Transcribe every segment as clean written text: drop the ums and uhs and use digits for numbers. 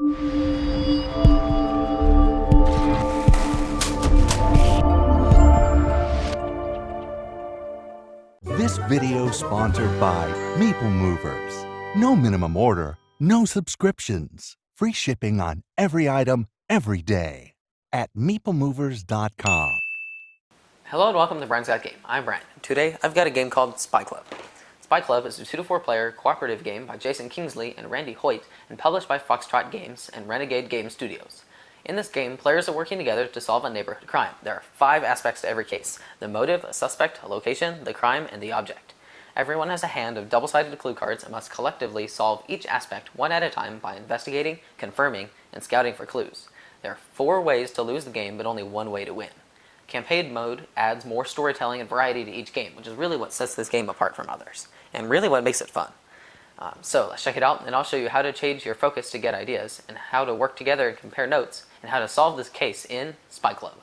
This video sponsored by Meeple Movers. No minimum order, no subscriptions. Free shipping on every item, every day. At meeplemovers.com. Hello and welcome to Brian's Got Game. I'm Brian. Today I've got a game called Spy Club. Spy Club is a 2 to 4 player cooperative game by Jason Kingsley and Randy Hoyt and published by Foxtrot Games and Renegade Game Studios. In this game, players are working together to solve a neighborhood crime. There are 5 aspects to every case: the motive, a suspect, a location, the crime, and the object. Everyone has a hand of double-sided clue cards and must collectively solve each aspect one at a time by investigating, confirming, and scouting for clues. There are 4 ways to lose the game, but only 1 way to win. Campaign mode adds more storytelling and variety to each game, which is really what sets this game apart from others, and really what makes it fun. So let's check it out, and I'll show you how to change your focus to get ideas, and how to work together and compare notes, and how to solve this case in Spy Club.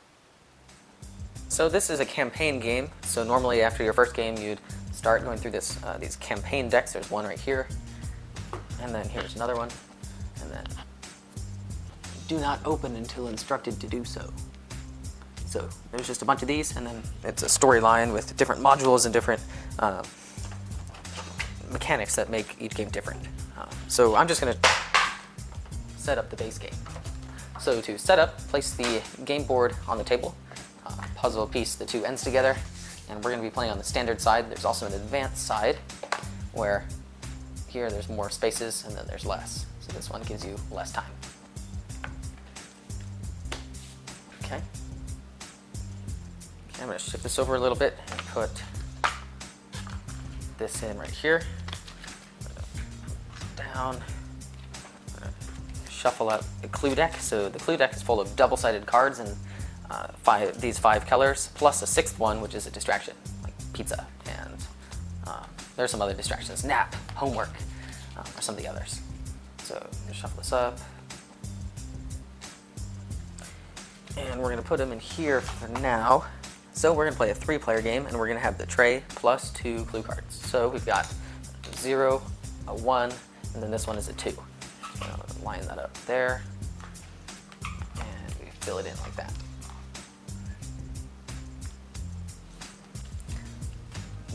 So this is a campaign game, so normally after your first game you'd start going through these campaign decks. There's one right here, and then here's another one, and then do not open until instructed to do so. So there's just a bunch of these, and then it's a storyline with different modules and different mechanics that make each game different. So I'm just going to set up the base game. So to set up, place the game board on the table, puzzle piece the 2 ends together, and we're going to be playing on the standard side. There's also an advanced side where here there's more spaces and then there's less. So this one gives you less time. Okay. I'm going to shift this over a little bit and put this in right here. Down. Shuffle out the clue deck. So the clue deck is full of double-sided cards and these 5 colors, plus a 6th one, which is a distraction, like pizza, and there's some other distractions, nap, homework, or some of the others. So shuffle this up, and we're going to put them in here for now. So we're going to play a 3-player game, and we're going to have the tray plus 2 clue cards. So we've got a 0, a 1, and then this one is a 2. Line that up there, and we fill it in like that.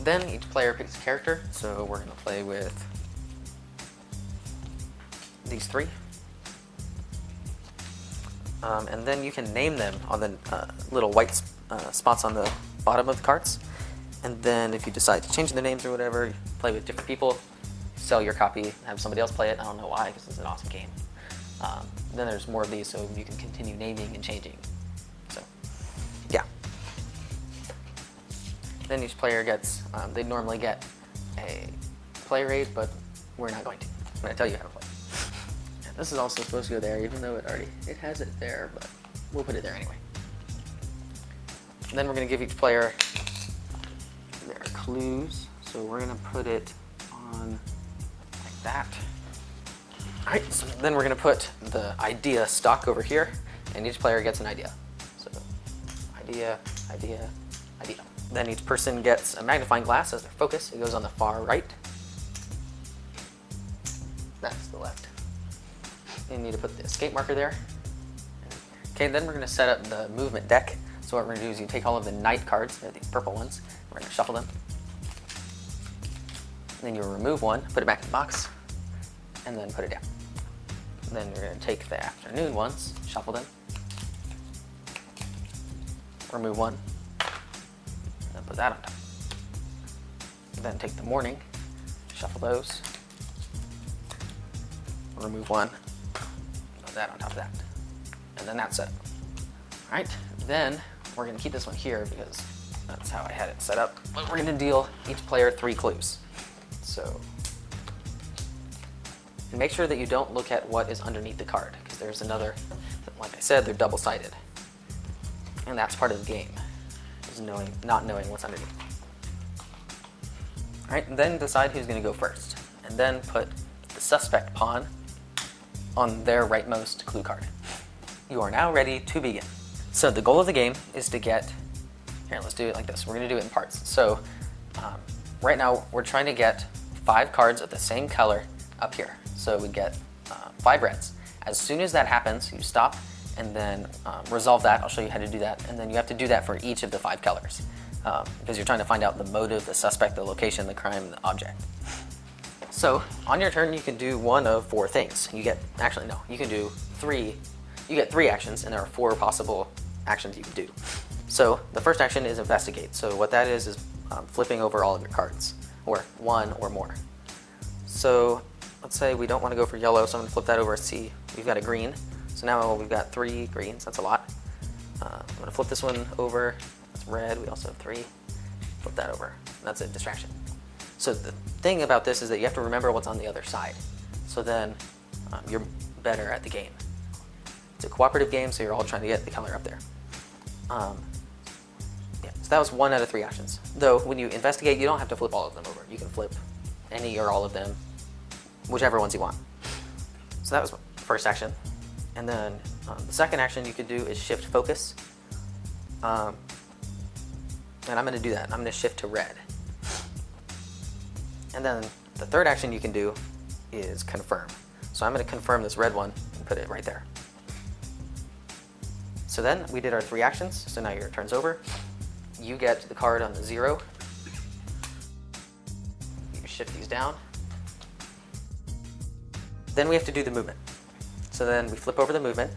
Then each player picks a character, so we're going to play with these 3. And then you can name them on the little white spots on the bottom of the cards. And then if you decide to change the names or whatever, you play with different people, sell your copy, have somebody else play it. I don't know why, because it's an awesome game. Then there's more of these, so you can continue naming and changing. So, yeah. Then each player gets, they normally get a play rate, but we're not going to. I'm going to tell you how to play. And this is also supposed to go there, even though it has it there, but we'll put it there anyway. And then we're going to give each player their clues, so we're going to put it on like that. Alright, so then we're going to put the idea stock over here, and each player gets an idea. So, idea, idea, idea. Then each person gets a magnifying glass as their focus. It goes on the far right. That's the left. You need to put the escape marker there. Okay, then we're going to set up the movement deck. So what we're going to do is you take all of the night cards, they're these purple ones, we're going to shuffle them. Then you'll remove one, put it back in the box, and then put it down. Then you're going to take the afternoon ones, shuffle them, remove one, and then put that on top. Then take the morning, shuffle those, remove one, put that on top of that. And then that's it. Alright, then we're going to keep this one here because that's how I had it set up. But we're going to deal each player 3 clues. So, and make sure that you don't look at what is underneath the card, because there's another, like I said, they're double-sided. And that's part of the game, is not knowing what's underneath. Alright, and then decide who's going to go first. And then put the suspect pawn on their rightmost clue card. You are now ready to begin. So the goal of the game is to get, here, let's do it like this. We're going to do it in parts. So right now we're trying to get 5 cards of the same color up here. So we get 5 reds. As soon as that happens, you stop and then resolve that. I'll show you how to do that. And then you have to do that for each of the 5 colors because you're trying to find out the motive, the suspect, the location, the crime, the object. So on your turn, you can do one of 4 things. You get, actually no, you can do 3. You get 3 actions, and there are 4 possible actions you can do. So the first action is investigate. So what that is flipping over all of your cards, or 1 or more. So let's say we don't want to go for yellow, so I'm going to flip that over. See, we've got a green. So now we've got 3 greens. That's a lot. I'm going to flip this one over. That's red. We also have 3. Flip that over. And that's a distraction. So the thing about this is that you have to remember what's on the other side. So then you're better at the game. It's a cooperative game, so you're all trying to get the color up there. Yeah, so that was 1 out of 3 actions. Though when you investigate, you don't have to flip all of them over. You can flip any or all of them, whichever ones you want. So that was the first action. And then the second action you could do is shift focus. And I'm going to do that. I'm going to shift to red. And then the third action you can do is confirm. So I'm going to confirm this red one and put it right there. So then we did our 3 actions. So now your turn's over. You get the card on the 0. You shift these down. Then we have to do the movement. So then we flip over the movement,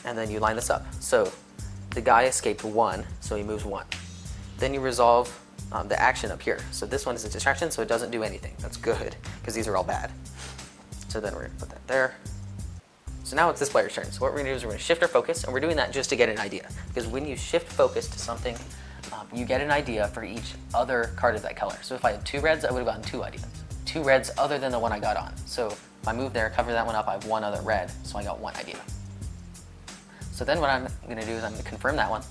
and then you line this up. So the guy escaped 1, so he moves 1. Then you resolve the action up here. So this one is a distraction, so it doesn't do anything. That's good, because these are all bad. So then we're going to put that there. So now it's this player's turn. So what we're going to do is we're going to shift our focus, and we're doing that just to get an idea. Because when you shift focus to something, you get an idea for each other card of that color. So if I had 2 reds, I would have gotten 2 ideas. 2 reds other than the one I got on. So if I move there, cover that one up, I have 1 other red, so I got 1 idea. So then what I'm going to do is I'm going to confirm that one,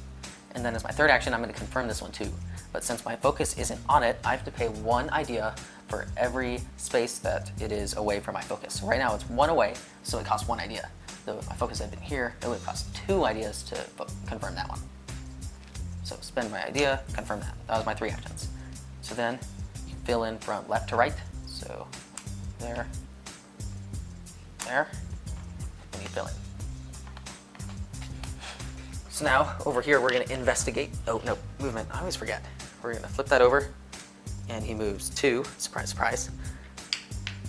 and then as my third action, I'm going to confirm this one too. But since my focus isn't on it, I have to pay 1 idea for every space that it is away from my focus. So right now it's 1 away, so it costs 1 idea. Though if my focus had been here, it would cost 2 ideas to confirm that one. So spend my idea, confirm that. That was my 3 actions. So then you fill in from left to right. So there, there, and you fill in. So now over here we're going to investigate. Oh no, movement. I always forget. We're going to flip that over, and he moves 2. Surprise, surprise.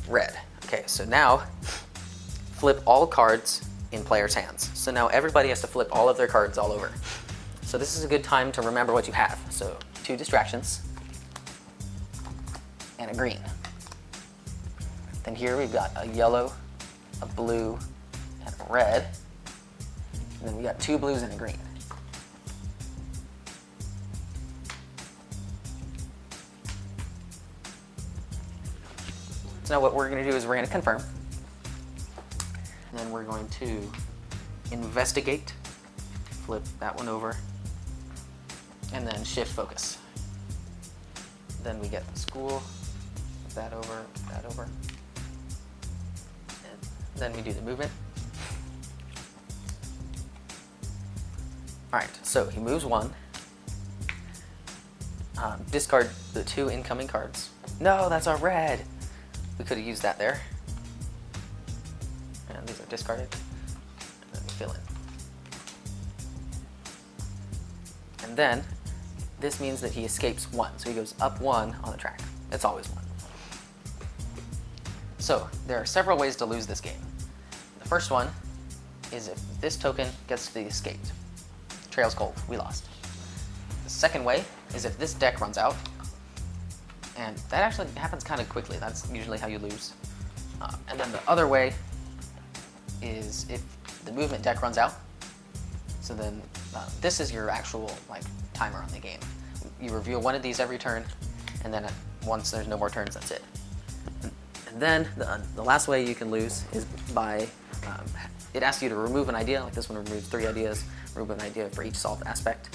Red. Okay, so now flip all cards in players' hands. So now everybody has to flip all of their cards all over. So this is a good time to remember what you have. So 2 distractions and a green. Then here we've got a yellow, a blue, and a red. And then we got 2 blues and a green. So now what we're going to do is we're going to confirm. And then we're going to investigate, flip that one over, and then shift focus. Then we get the school, that over, that over. And then we do the movement. All right, so he moves 1. Discard the 2 incoming cards. No, that's our red. We could have used that there. And these are discarded. And then we fill in. And then this means that he escapes 1. So he goes up 1 on the track. It's always 1. So there are several ways to lose this game. The first one is if this token gets to the escaped. Trail's cold, we lost. The second way is if this deck runs out, and that actually happens kind of quickly. That's usually how you lose. And then the other way is if the movement deck runs out. So then this is your actual timer on the game. You reveal 1 of these every turn, and then once there's no more turns, that's it. And then the last way you can lose is by it asks you to remove an idea. Like this one removes 3 ideas. Remove an idea for each solved aspect.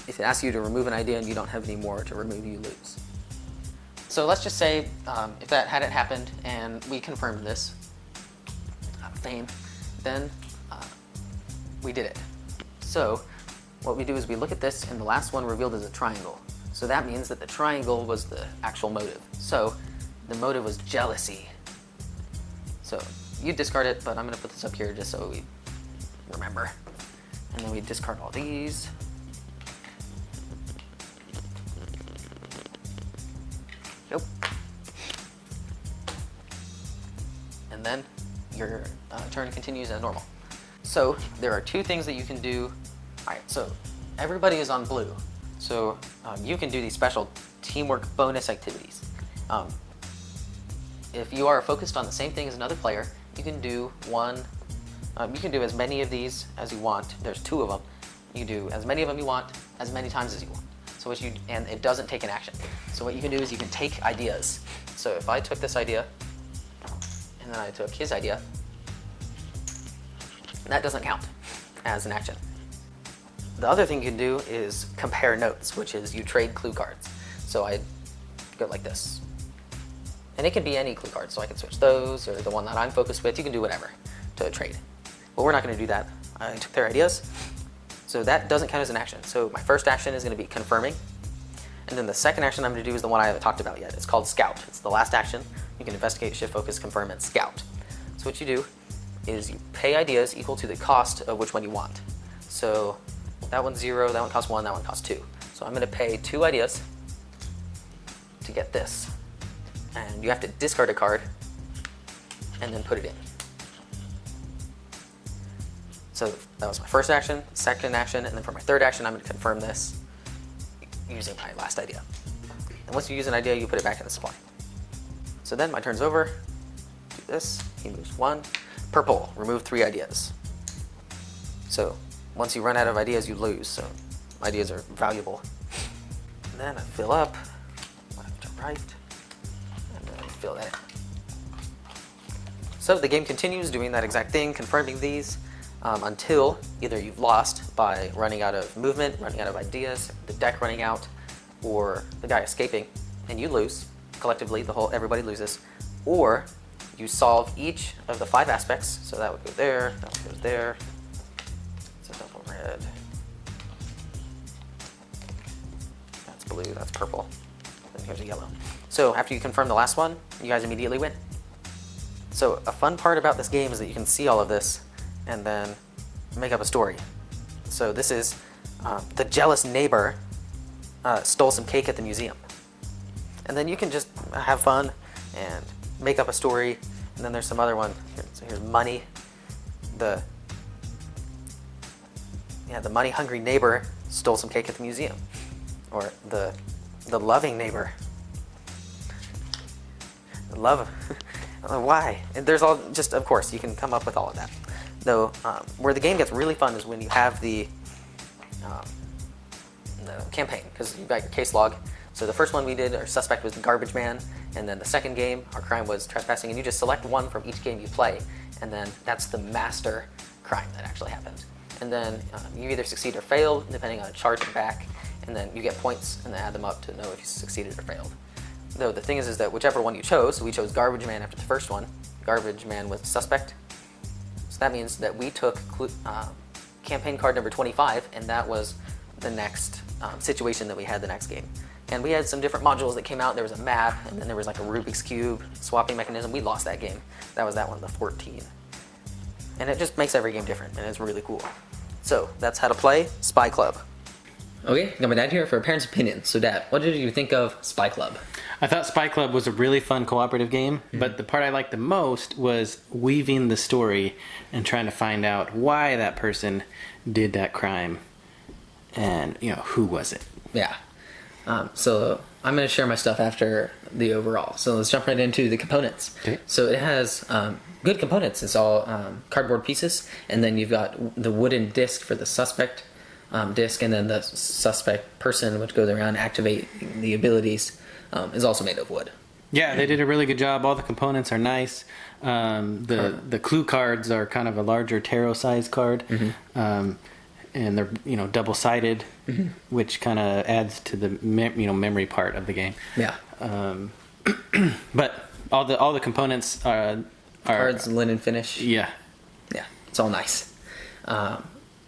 If it asks you to remove an idea and you don't have any more to remove, you lose. So let's just say if that hadn't happened and we confirmed this fame, then we did it. So what we do is we look at this, and the last one revealed as a triangle. So that means that the triangle was the actual motive. So the motive was jealousy. So you discard it, but I'm going to put this up here just so we remember. And then we discard all these. Nope. And then your turn continues as normal. So there are two things that you can do. All right, so everybody is on blue. So you can do these special teamwork bonus activities. If you are focused on the same thing as another player, you can do you can do as many of these as you want. There's 2 of them. You do as many of them you want, as many times as you want. So and it doesn't take an action. So what you can do is you can take ideas. So if I took this idea, and then I took his idea, that doesn't count as an action. The other thing you can do is compare notes, which is you trade clue cards. So I go like this. And it can be any clue card, so I can switch those, or the one that I'm focused with. You can do whatever to trade. But we're not going to do that. I took their ideas. So that doesn't count as an action. So my first action is going to be confirming. And then the second action I'm going to do is the one I haven't talked about yet. It's called Scout. It's the last action. You can investigate, shift, focus, confirm, and Scout. So what you do is you pay ideas equal to the cost of which one you want. So that one's 0, that one costs 1, that one costs 2. So I'm going to pay 2 ideas to get this. And you have to discard a card and then put it in. So that was my first action, second action, and then for my third action, I'm going to confirm this using my last idea. And once you use an idea, you put it back in the supply. So then my turn's over. Do this. He moves 1. Purple. Remove 3 ideas. So once you run out of ideas, you lose. So ideas are valuable. And then I fill up left to right. Fill that in. So the game continues doing that exact thing, confirming these until either you've lost by running out of movement, running out of ideas, the deck running out, or the guy escaping, and you lose. Collectively, everybody loses. Or you solve each of the 5 aspects. So that would go there, that one goes there. It's a double red. That's blue, that's purple. Then here's a yellow. So after you confirm the last one, you guys immediately win. So a fun part about this game is that you can see all of this and then make up a story. So this is the jealous neighbor stole some cake at the museum. And then you can just have fun and make up a story. And then there's some other one. So here's money. The money-hungry neighbor stole some cake at the museum. Or the loving neighbor. Love. Why? And there's all just, of course, you can come up with all of that. Though, where the game gets really fun is when you have the campaign, because you've got your case log. So the first one we did, our suspect was the garbage man, and then the second game, our crime was trespassing, and you just select one from each game you play, and then that's the master crime that actually happened. And then you either succeed or fail, depending on a chart and back, and then you get points and then add them up to know if you succeeded or failed. Though the thing is that whichever one you chose, so we chose Garbage Man after the first one. Garbage Man was the suspect. So that means that we took campaign card number 25, and that was the next situation that we had the next game. And we had some different modules that came out. There was a map, and then there was like a Rubik's Cube swapping mechanism. We lost that game. That was that one, the 14. And it just makes every game different, and it's really cool. So that's how to play Spy Club. Okay, got my dad here for a parent's opinion. So Dad, what did you think of Spy Club? I thought Spy Club was a really fun cooperative game, but the part I liked the most was weaving the story and trying to find out why that person did that crime and, who was it. Yeah. So I'm going to share my stuff after the overall. So let's jump right into the components. Okay. So it has good components. It's all cardboard pieces, and then you've got the wooden disc for the suspect disc, and then the suspect person, which goes around activating the abilities, is also made of wood. Yeah, they did a really good job. All the components are nice. The clue cards are kind of a larger tarot-sized card, and they're double-sided, which kind of adds to the memory part of the game. Yeah. But all the components are cards, linen finish. Yeah. Yeah, it's all nice.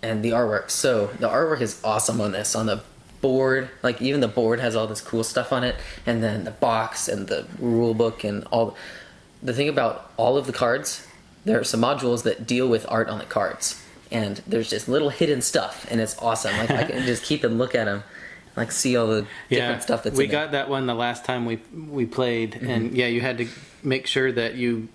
And the artwork. So the artwork is awesome on this. On the board, like even the board has all this cool stuff on it, and then the box and the rule book and all. The thing about all of the cards there are some modules that deal with art on the cards, and there's just little hidden stuff, and it's awesome. Like I can just keep and look at them, like see all the different stuff that's we in there. got that one the last time we played, and you had to make sure that you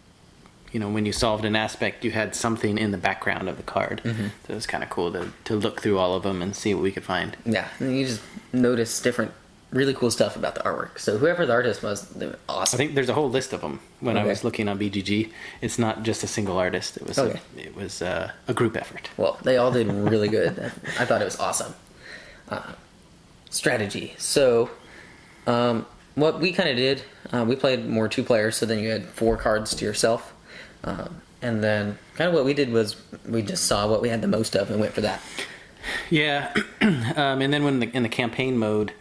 know, when you solved an aspect, you had something in the background of the card. So it was kind of cool to look through all of them and see what we could find. Yeah, and you just notice different, really cool stuff about the artwork. So whoever the artist was, they were awesome. I think there's a whole list of them. When I was looking on BGG, it's not just a single artist. It was a group effort. Well, they all did really good. I thought it was awesome. Strategy. So, what we kind of did, we played more 2 players, so then you had 4 cards to yourself. And then kind of what we did was we just saw what we had the most of and went for that. Yeah, and then when in the campaign mode,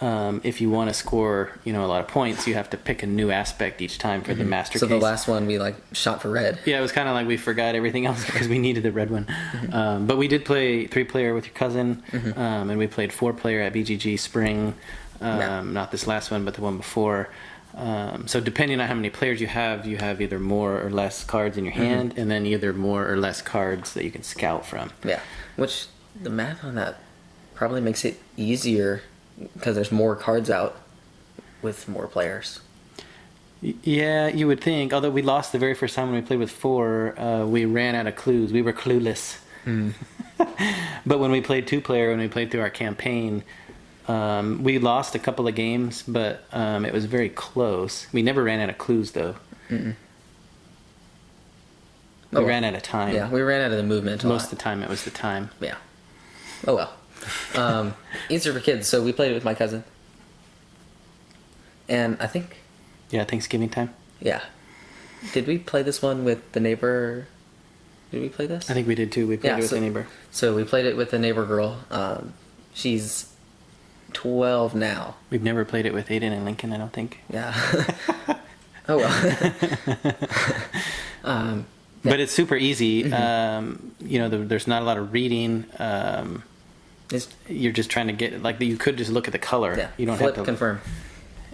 if you want to score, you know, a lot of points, you have to pick a new aspect each time for the master So case. the last one we like shot for red. Yeah, it was kind of like we forgot everything else because we needed the red one. But we did play 3-player with your cousin, and we played 4-player at BGG Spring. Not this last one, but the one before. So depending on how many players you have either more or less cards in your hand, and then either more or less cards that you can scout from. Yeah, which the math on that probably makes it easier because there's more cards out with more players. Yeah, you would think. Although we lost the very first time when we played with 4, we ran out of clues. We were clueless. But when we played 2-player, when we played through our campaign, we lost a couple of games, but it was very close. We never ran out of clues, though. We ran out of time. Yeah, we ran out of the movement Most of the time, it was the time. Yeah. Oh, well. Easier for kids, so we played it with my cousin. And I think... Yeah, Thanksgiving time. Yeah. Did we play this one with the neighbor? Did we play this? I think we did, too. We played it with the neighbor. So we played it with the neighbor girl. She's 12 now. We've never played it with Aiden and Lincoln, I don't think. Yeah. Oh, well. But it's super easy. You know, there's not a lot of reading. You're just trying to get, like, you could just look at the color. Yeah. You don't Flip, have to confirm.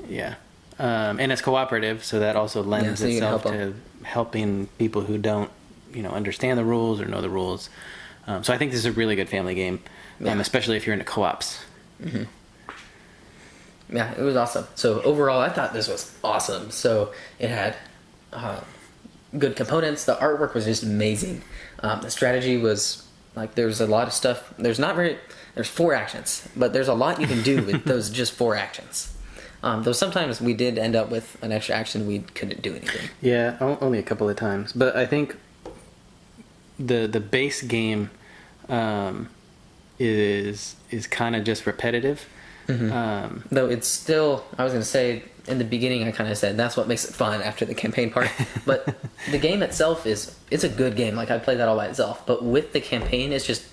Yeah. And it's cooperative, so that also lends so itself to helping people who don't, you know, understand the rules or know the rules. So I think this is a really good family game, especially if you're into co-ops. Yeah, it was awesome. So overall, I thought this was awesome. So it had good components. The artwork was just amazing. The strategy was, like, there's a lot of stuff. There's 4 actions, but there's a lot you can do with those just 4 actions. Though sometimes we did end up with an extra action, we couldn't do anything. Yeah, only a couple of times. But I think the base game is kind of just repetitive. Though it's still, I was going to say, in the beginning I kind of said that's what makes it fun after the campaign part. But the game itself it's a good game. Like, I played that all by itself. But with the campaign, it's just...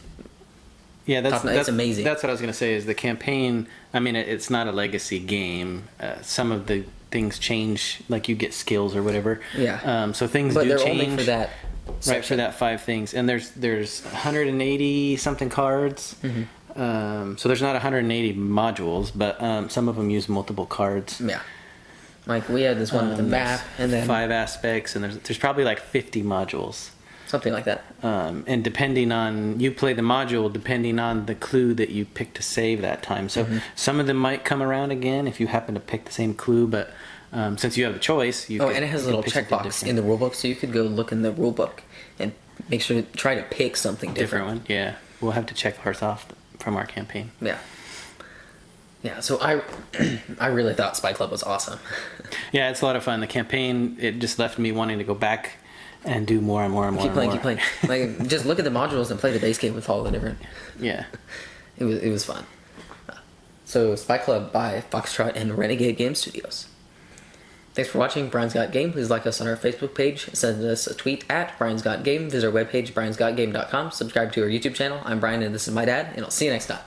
Yeah, that's amazing. That's what I was going to say, is the campaign, I mean, it's not a legacy game. Some of the things change, like you get skills or whatever. Yeah. So things but do they're change. only for that section. Right, for that 5 things. And there's 180 something cards. So there's not 180 modules, but some of them use multiple cards. Yeah. Like, we had this one with a map, and then 5 aspects, and there's probably like 50 modules. something like that. And depending on, you play the module depending on the clue that you pick to save that time. So some of them might come around again if you happen to pick the same clue, but since you have the choice, you and it has a little checkbox in the rulebook, so you could go look in the rulebook and make sure to try to pick something different. One. Yeah, we'll have to check ours off from our campaign. Yeah, so I really thought Spy Club was awesome. Yeah, it's a lot of fun. The campaign, it just left me wanting to go back and do more and more and more. Keep playing. Like, just look at the modules and play the base game with all the different. Yeah, it was fun. So Spy Club by Foxtrot and Renegade Game Studios. Thanks for watching Brian's Got Game. Please like us on our Facebook page. Send us a tweet at Brian's Got Game. Visit our webpage, briansgotgame.com. Subscribe to our YouTube channel. I'm Brian and this is my dad, and I'll see you next time.